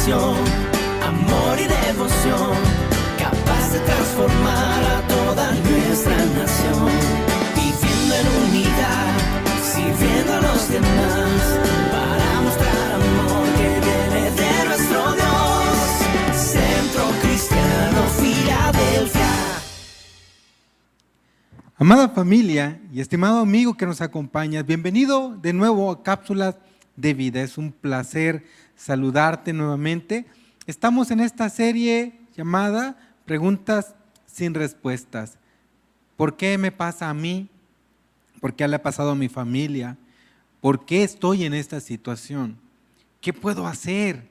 pasión, amor y devoción, capaz de transformar a toda nuestra nación. Viviendo en unidad, sirviendo a los demás, para mostrar amor que viene de nuestro Dios. Centro Cristiano Filadelfia. Amada familia y estimado amigo que nos acompañas, bienvenido de nuevo a Cápsulas de Vida. Es un placer saludarte nuevamente. Estamos en esta serie llamada Preguntas sin Respuestas. ¿Por qué me pasa a mí? ¿Por qué le ha pasado a mi familia? ¿Por qué estoy en esta situación? ¿Qué puedo hacer?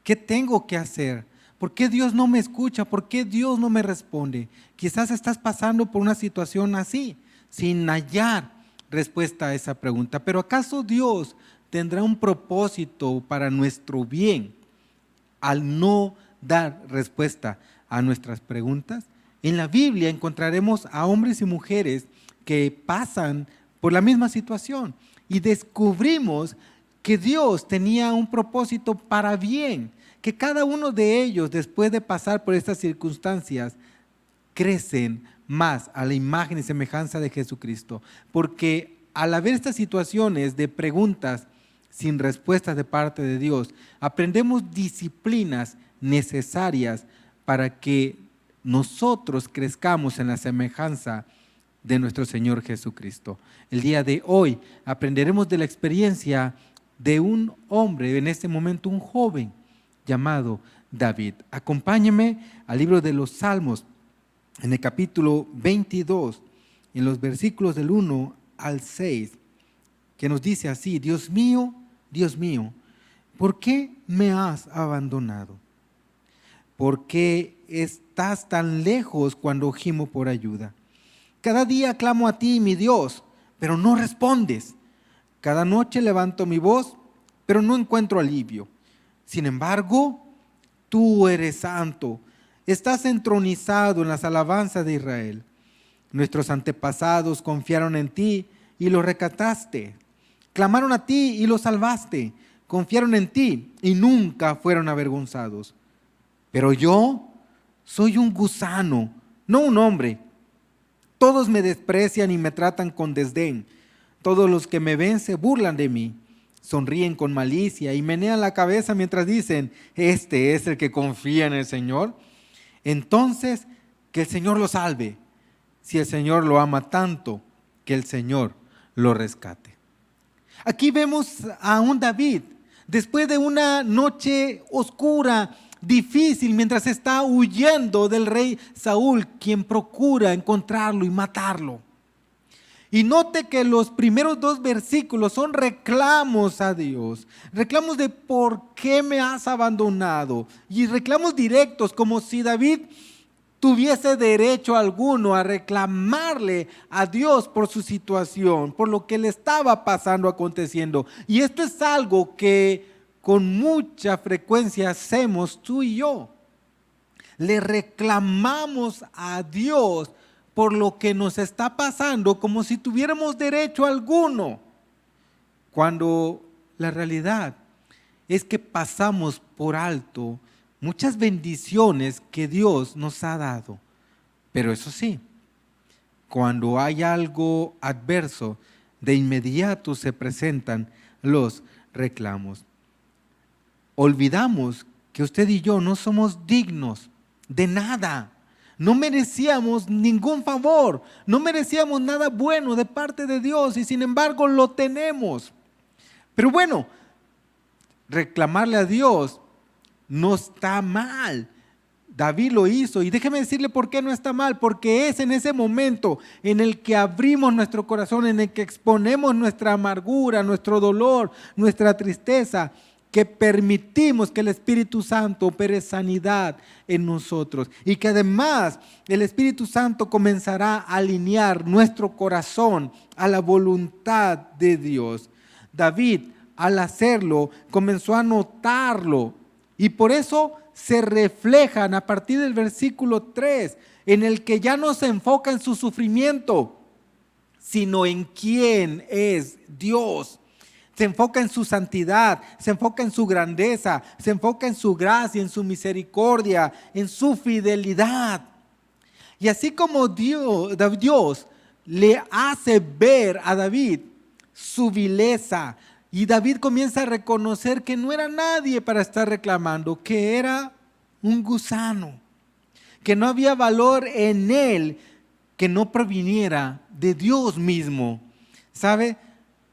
¿Qué tengo que hacer? ¿Por qué Dios no me escucha? ¿Por qué Dios no me responde? Quizás estás pasando por una situación así, sin hallar respuesta a esa pregunta. Pero ¿acaso Dios tendrá un propósito para nuestro bien al no dar respuesta a nuestras preguntas? En la Biblia encontraremos a hombres y mujeres que pasan por la misma situación y descubrimos que Dios tenía un propósito para bien, que cada uno de ellos, después de pasar por estas circunstancias, crecen más a la imagen y semejanza de Jesucristo. Porque al haber estas situaciones de preguntas sin respuestas de parte de Dios, aprendemos disciplinas necesarias para que nosotros crezcamos en la semejanza de nuestro Señor Jesucristo. El día de hoy aprenderemos de la experiencia de un hombre, en este momento un joven, llamado David. Acompáñeme al libro de los Salmos, en el capítulo 22, en los versículos del 1 al 6, que nos dice así: Dios mío, ¿por qué me has abandonado? ¿Por qué estás tan lejos cuando gimo por ayuda? Cada día clamo a ti, mi Dios, pero no respondes. Cada noche levanto mi voz, pero no encuentro alivio. Sin embargo, tú eres santo, estás entronizado en las alabanzas de Israel. Nuestros antepasados confiaron en ti y los rescataste. Clamaron a ti y los salvaste. Confiaron en ti y nunca fueron avergonzados. Pero yo soy un gusano, no un hombre. Todos me desprecian y me tratan con desdén. Todos los que me ven se burlan de mí. Sonríen con malicia y menean la cabeza mientras dicen: este es el que confía en el Señor. Entonces, que el Señor lo salve, si el Señor lo ama tanto, que el Señor lo rescate. Aquí vemos a un David, después de una noche oscura, difícil, mientras está huyendo del rey Saúl, quien procura encontrarlo y matarlo. Y note que los primeros 2 versículos son reclamos a Dios, reclamos de por qué me has abandonado, y reclamos directos, como si David tuviese derecho alguno a reclamarle a Dios por su situación, por lo que le estaba pasando, aconteciendo. Y esto es algo que con mucha frecuencia hacemos tú y yo. Le reclamamos a Dios por lo que nos está pasando, como si tuviéramos derecho alguno, cuando la realidad es que pasamos por alto muchas bendiciones que Dios nos ha dado. Pero eso sí, cuando hay algo adverso, de inmediato se presentan los reclamos. Olvidamos que usted y yo no somos dignos de nada. No merecíamos ningún favor, no merecíamos nada bueno de parte de Dios, y sin embargo lo tenemos. Pero bueno, reclamarle a Dios no está mal. David lo hizo, y déjeme decirle por qué no está mal, porque es en ese momento en el que abrimos nuestro corazón, en el que exponemos nuestra amargura, nuestro dolor, nuestra tristeza, que permitimos que el Espíritu Santo opere sanidad en nosotros, y que además el Espíritu Santo comenzará a alinear nuestro corazón a la voluntad de Dios. David, al hacerlo, comenzó a notarlo, y por eso se reflejan a partir del versículo 3, en el que ya no se enfoca en su sufrimiento, sino en quién es Dios. Se enfoca en su santidad, se enfoca en su grandeza, se enfoca en su gracia, en su misericordia, en su fidelidad. Y así como Dios le hace ver a David su vileza, y David comienza a reconocer que no era nadie para estar reclamando, que era un gusano, que no había valor en él que no proviniera de Dios mismo. ¿Sabe?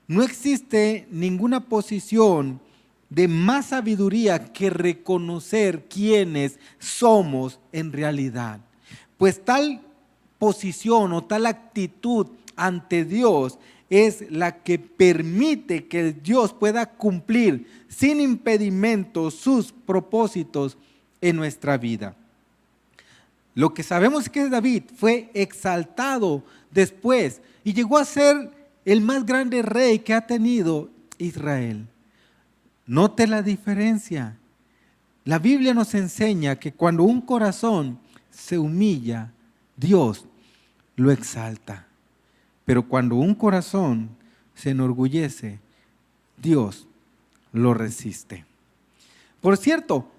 No existe ninguna posición de más sabiduría que reconocer quiénes somos en realidad. Pues tal posición o tal actitud ante Dios es la que permite que Dios pueda cumplir sin impedimento sus propósitos en nuestra vida. Lo que sabemos es que David fue exaltado después y llegó a ser el más grande rey que ha tenido Israel. Note la diferencia. La Biblia nos enseña que cuando un corazón se humilla, Dios lo exalta. Pero cuando un corazón se enorgullece, Dios lo resiste. Por cierto,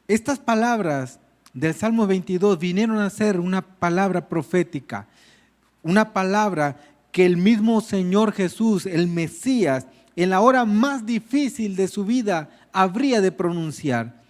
estas palabras del Salmo 22 vinieron a ser una palabra profética, una palabra que el mismo Señor Jesús, el Mesías, en la hora más difícil de su vida, habría de pronunciar.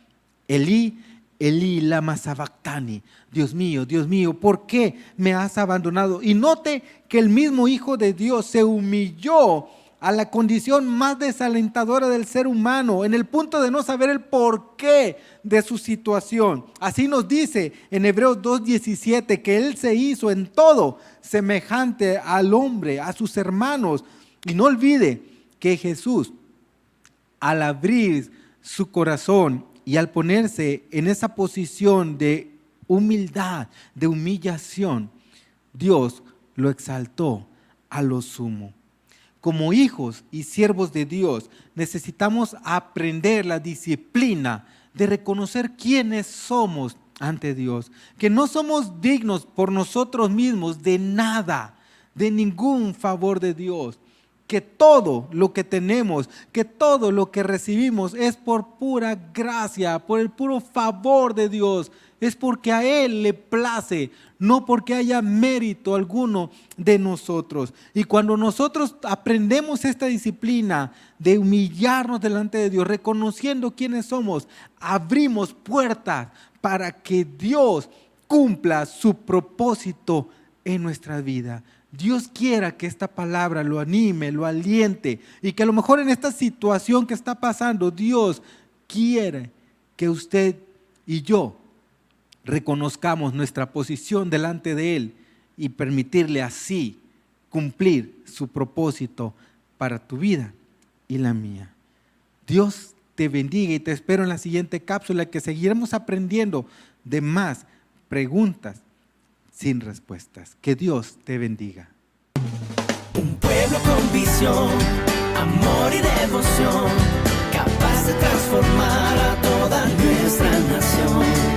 Elí, Elí, lama sabactani. Dios mío, ¿por qué me has abandonado? Y note que el mismo Hijo de Dios se humilló a la condición más desalentadora del ser humano, en el punto de no saber el porqué de su situación. Así nos dice en Hebreos 2:17 que Él se hizo en todo semejante al hombre, a sus hermanos. Y no olvide que Jesús, al abrir su corazón y al ponerse en esa posición de humildad, de humillación, Dios lo exaltó a lo sumo. Como hijos y siervos de Dios, necesitamos aprender la disciplina de reconocer quiénes somos ante Dios, que no somos dignos por nosotros mismos de nada, de ningún favor de Dios, que todo lo que tenemos, que todo lo que recibimos es por pura gracia, por el puro favor de Dios, es porque a Él le place, no porque haya mérito alguno de nosotros. Y cuando nosotros aprendemos esta disciplina de humillarnos delante de Dios, reconociendo quiénes somos, abrimos puertas para que Dios cumpla su propósito en nuestra vida. Dios quiera que esta palabra lo anime, lo aliente, y que a lo mejor en esta situación que está pasando, Dios quiere que usted y yo reconozcamos nuestra posición delante de Él y permitirle así cumplir su propósito para tu vida y la mía. Dios te bendiga y te espero en la siguiente cápsula, que seguiremos aprendiendo de más preguntas sin respuestas. Que Dios te bendiga. Un pueblo con visión, amor y devoción, capaz de transformar a toda nuestra nación.